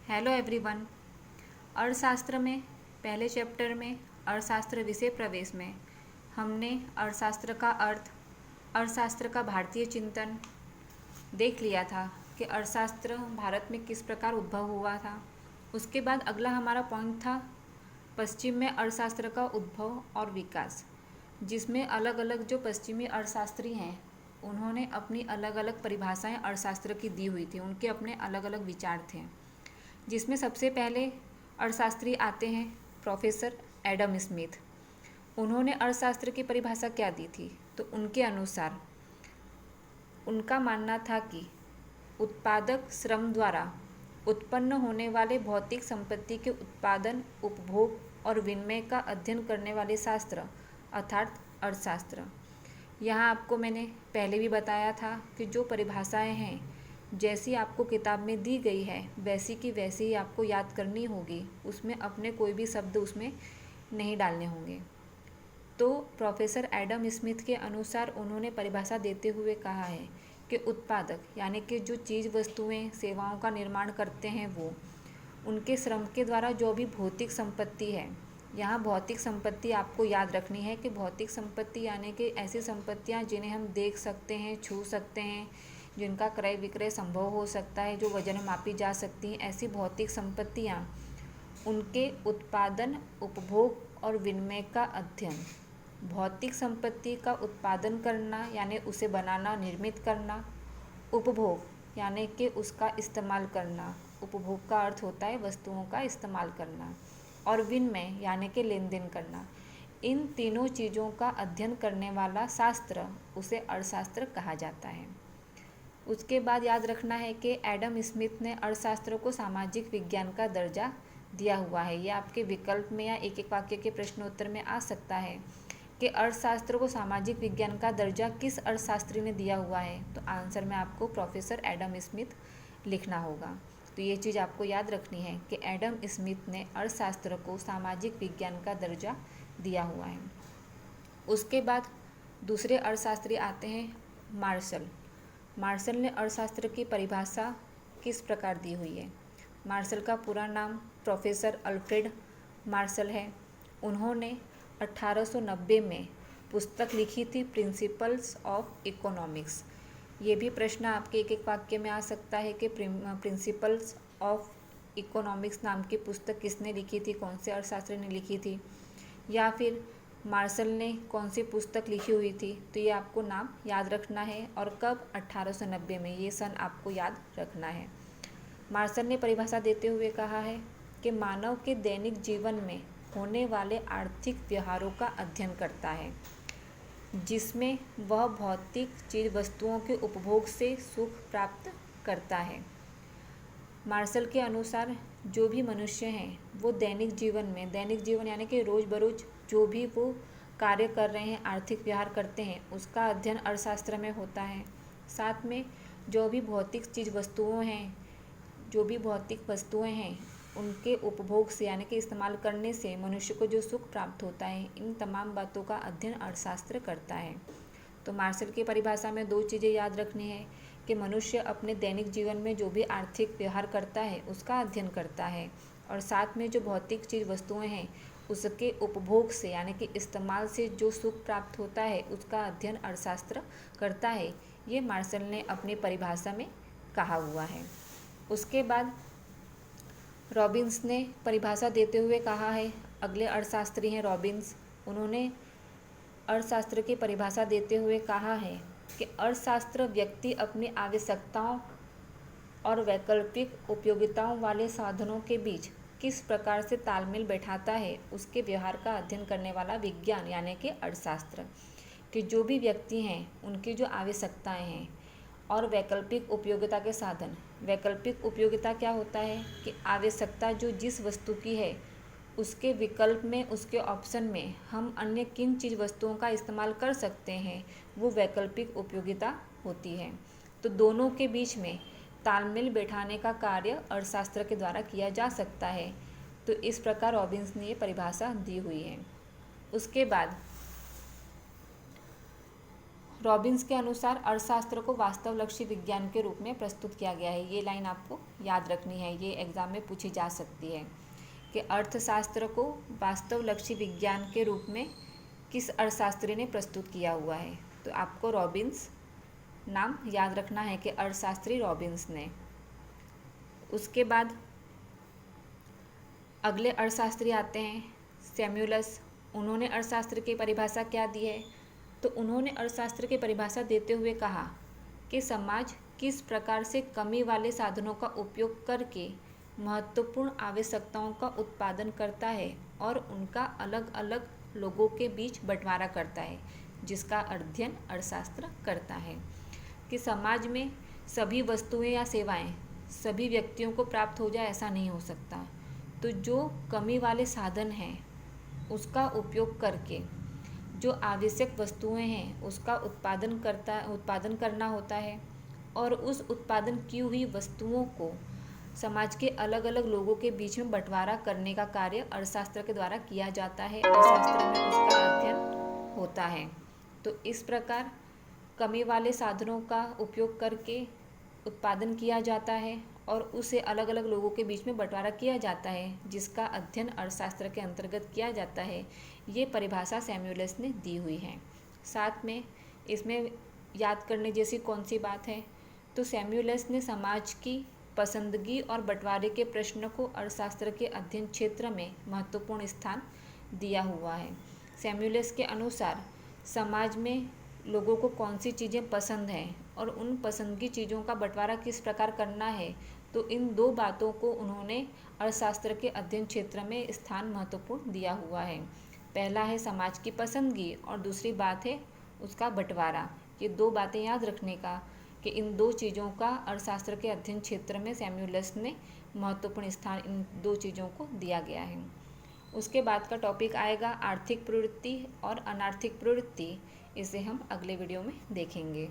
Hello everyone. अर्थशास्त्र में पहले चैप्टर में अर्थशास्त्र विषय प्रवेश में हमने अर्थशास्त्र का अर्थ, अर्थशास्त्र का भारतीय चिंतन देख लिया था कि अर्थशास्त्र भारत में किस प्रकार उद्भव हुआ था। उसके बाद अगला हमारा पॉइंट था पश्चिम में अर्थशास्त्र का उद्भव और विकास, जिसमें अलग अलग जो पश्चिमी अर्थशास्त्री हैं उन्होंने अपनी अलग अलग परिभाषाएं अर्थशास्त्र की दी हुई थी। उनके अपने अलग अलग विचार थे, जिसमें सबसे पहले अर्थशास्त्री आते हैं प्रोफेसर एडम स्मिथ। उन्होंने अर्थशास्त्र की परिभाषा क्या दी थी? तो उनके अनुसार उनका मानना था कि उत्पादक श्रम द्वारा उत्पन्न होने वाले भौतिक संपत्ति के उत्पादन, उपभोग और विनिमय का अध्ययन करने वाले शास्त्र अर्थात अर्थशास्त्र। यहाँ आपको मैंने पहले भी बताया था कि जो परिभाषाएं हैं जैसी आपको किताब में दी गई है वैसी की वैसी ही आपको याद करनी होगी, उसमें अपने कोई भी शब्द उसमें नहीं डालने होंगे। तो प्रोफेसर एडम स्मिथ के अनुसार उन्होंने परिभाषा देते हुए कहा है कि उत्पादक यानी कि जो चीज़ वस्तुएं सेवाओं का निर्माण करते हैं वो उनके श्रम के द्वारा जो भी भौतिक संपत्ति है, यहाँ भौतिक संपत्ति आपको याद रखनी है कि भौतिक संपत्ति यानी कि ऐसी संपत्तियाँ जिन्हें हम देख सकते हैं, छू सकते हैं, जिनका क्रय विक्रय संभव हो सकता है, जो वजन मापी जा सकती हैं, ऐसी भौतिक संपत्तियाँ, उनके उत्पादन, उपभोग और विनिमय का अध्ययन। भौतिक संपत्ति का उत्पादन करना यानी उसे बनाना, निर्मित करना, उपभोग यानी कि उसका इस्तेमाल करना, उपभोग का अर्थ होता है वस्तुओं का इस्तेमाल करना, और विनिमय यानी कि लेन देन करना। इन तीनों चीज़ों का अध्ययन करने वाला शास्त्र उसे अर्थशास्त्र कहा जाता है। उसके बाद याद रखना है कि एडम स्मिथ ने अर्थशास्त्र को सामाजिक विज्ञान का दर्जा दिया हुआ है। यह आपके विकल्प में या एक एक वाक्य के प्रश्नोत्तर में आ सकता है कि अर्थशास्त्र को सामाजिक विज्ञान का दर्जा किस अर्थशास्त्री ने दिया हुआ है। तो आंसर में आपको प्रोफेसर एडम स्मिथ लिखना होगा। तो ये चीज़ आपको याद रखनी है कि एडम स्मिथ ने अर्थशास्त्र को सामाजिक विज्ञान का दर्जा दिया हुआ है। उसके बाद दूसरे अर्थशास्त्री आते हैं मार्शल। मार्शल ने अर्थशास्त्र की परिभाषा किस प्रकार दी हुई है? मार्शल का पूरा नाम प्रोफेसर अल्फ्रेड मार्शल है। उन्होंने 1890 में पुस्तक लिखी थी प्रिंसिपल्स ऑफ इकोनॉमिक्स। ये भी प्रश्न आपके एक एक वाक्य में आ सकता है कि प्रिंसिपल्स ऑफ इकोनॉमिक्स नाम की पुस्तक किसने लिखी थी, कौन से अर्थशास्त्री ने लिखी थी, या फिर मार्शल ने कौन सी पुस्तक लिखी हुई थी। तो ये आपको नाम याद रखना है और कब 1890 में, ये सन आपको याद रखना है। मार्शल ने परिभाषा देते हुए कहा है कि मानव के दैनिक जीवन में होने वाले आर्थिक व्यवहारों का अध्ययन करता है, जिसमें वह भौतिक चीज वस्तुओं के उपभोग से सुख प्राप्त करता है। मार्शल के अनुसार जो भी मनुष्य हैं वो दैनिक जीवन यानी कि रोज़ बरोज जो भी वो कार्य कर रहे हैं, आर्थिक व्यवहार करते हैं, उसका अध्ययन अर्थशास्त्र में होता है। साथ में जो भी भौतिक चीज़ वस्तुओं हैं, उनके उपभोग से यानी कि इस्तेमाल करने से मनुष्य को जो सुख प्राप्त होता है, इन तमाम बातों का अध्ययन अर्थशास्त्र करता है। तो मार्शल की परिभाषा में दो चीज़ें याद रखनी है कि मनुष्य अपने दैनिक जीवन में जो भी आर्थिक व्यवहार करता है उसका अध्ययन करता है, और साथ में जो भौतिक चीज़ वस्तुएं हैं उसके उपभोग से यानी कि इस्तेमाल से जो सुख प्राप्त होता है उसका अध्ययन अर्थशास्त्र करता है। ये मार्शल ने अपनी परिभाषा में कहा हुआ है। उसके बाद रॉबिन्स ने परिभाषा देते हुए कहा है, अगले अर्थशास्त्री हैं रॉबिन्स। उन्होंने अर्थशास्त्र की परिभाषा देते हुए कहा है कि अर्थशास्त्र व्यक्ति अपनी आवश्यकताओं और वैकल्पिक उपयोगिताओं वाले साधनों के बीच किस प्रकार से तालमेल बैठाता है उसके व्यवहार का अध्ययन करने वाला विज्ञान यानी कि अर्थशास्त्र। कि जो भी व्यक्ति हैं उनकी जो आवश्यकताएं हैं और वैकल्पिक उपयोगिता के साधन। वैकल्पिक उपयोगिता क्या होता है कि आवश्यकता जो जिस वस्तु की है उसके विकल्प में, उसके ऑप्शन में हम अन्य किन चीज़ वस्तुओं का इस्तेमाल कर सकते हैं, वो वैकल्पिक उपयोगिता होती है। तो दोनों के बीच में तालमेल बैठाने का कार्य अर्थशास्त्र के द्वारा किया जा सकता है। तो इस प्रकार रॉबिन्स ने ये परिभाषा दी हुई है। उसके बाद रॉबिन्स के अनुसार अर्थशास्त्र को वास्तवलक्षी विज्ञान के रूप में प्रस्तुत किया गया है। ये लाइन आपको याद रखनी है, ये एग्जाम में पूछी जा सकती है कि अर्थशास्त्र को वास्तवलक्षी विज्ञान के रूप में किस अर्थशास्त्री ने प्रस्तुत किया हुआ है। तो आपको रॉबिन्स नाम याद रखना है कि अर्थशास्त्री रॉबिन्स ने। उसके बाद अगले अर्थशास्त्री आते हैं सैमुअल्स। उन्होंने अर्थशास्त्र की परिभाषा क्या दी है? तो उन्होंने अर्थशास्त्र की परिभाषा देते हुए कहा कि समाज किस प्रकार से कमी वाले साधनों का उपयोग करके महत्वपूर्ण आवश्यकताओं का उत्पादन करता है और उनका अलग अलग लोगों के बीच बंटवारा करता है, जिसका अध्ययन अर्थशास्त्र करता है। कि समाज में सभी वस्तुएं या सेवाएं सभी व्यक्तियों को प्राप्त हो जाए, ऐसा नहीं हो सकता। तो जो कमी वाले साधन हैं उसका उपयोग करके जो आवश्यक वस्तुएं हैं उसका उत्पादन करना होता है और उस उत्पादन की हुई वस्तुओं को समाज के अलग अलग लोगों के बीच में बंटवारा करने का कार्य अर्थशास्त्र के द्वारा किया जाता है। अर्थशास्त्र में उसका अध्ययन होता है। तो इस प्रकार कमी वाले साधनों का उपयोग करके उत्पादन किया जाता है और उसे अलग अलग लोगों के बीच में बंटवारा किया जाता है, जिसका अध्ययन अर्थशास्त्र के अंतर्गत किया जाता है। ये परिभाषा सैमुअल्स ने दी हुई है। साथ में इसमें याद करने जैसी कौन सी बात है? तो सैमुअल्स ने समाज की पसंदगी और बंटवारे के प्रश्न को अर्थशास्त्र के अध्ययन क्षेत्र में महत्वपूर्ण स्थान दिया हुआ है। सैमुअल्स के अनुसार समाज में लोगों को कौन सी चीज़ें पसंद हैं और उन पसंद की चीज़ों का बंटवारा किस प्रकार करना है, तो इन दो बातों को उन्होंने अर्थशास्त्र के अध्ययन क्षेत्र में स्थान महत्वपूर्ण दिया हुआ है। पहला है समाज की पसंदगी और दूसरी बात है उसका बंटवारा। ये दो बातें याद रखने का कि इन दो चीज़ों का अर्थशास्त्र के अध्ययन क्षेत्र में सैमुअल्स ने महत्वपूर्ण स्थान इन दो चीज़ों को दिया गया है। उसके बाद का टॉपिक आएगा आर्थिक प्रवृत्ति और अनार्थिक प्रवृत्ति। इसे हम अगले वीडियो में देखेंगे।